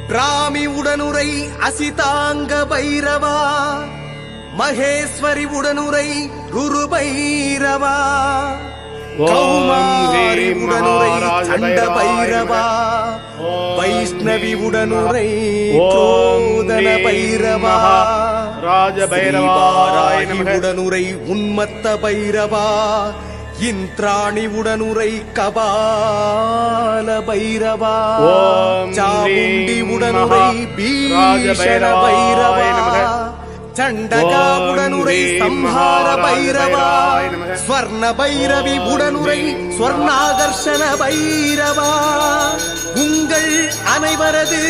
பிராமி உடனுரை அசிதாங்க பைரவா, மகேஸ்வரி உடனுரை ருரு பைரவா, கௌமாரி உடனுரை சண்ட பைரவா, வைஷ்ணவி உடனுரை கோதன பைரவா, ராஜபைரவாராயணி உடனுரை உன்மத்த பைரவா, இந்திராணி உடனுரை கபால பைரவா, சாமுண்டி உடனுரை பீஷண பைரவா, சண்டகா உடனுரை சம்ஹார பைரவா, ஸ்வர்ண பைரவி உடனுரை ஸ்வர்ணாகர்ஷண பைரவா, உங்கள் அனைவரது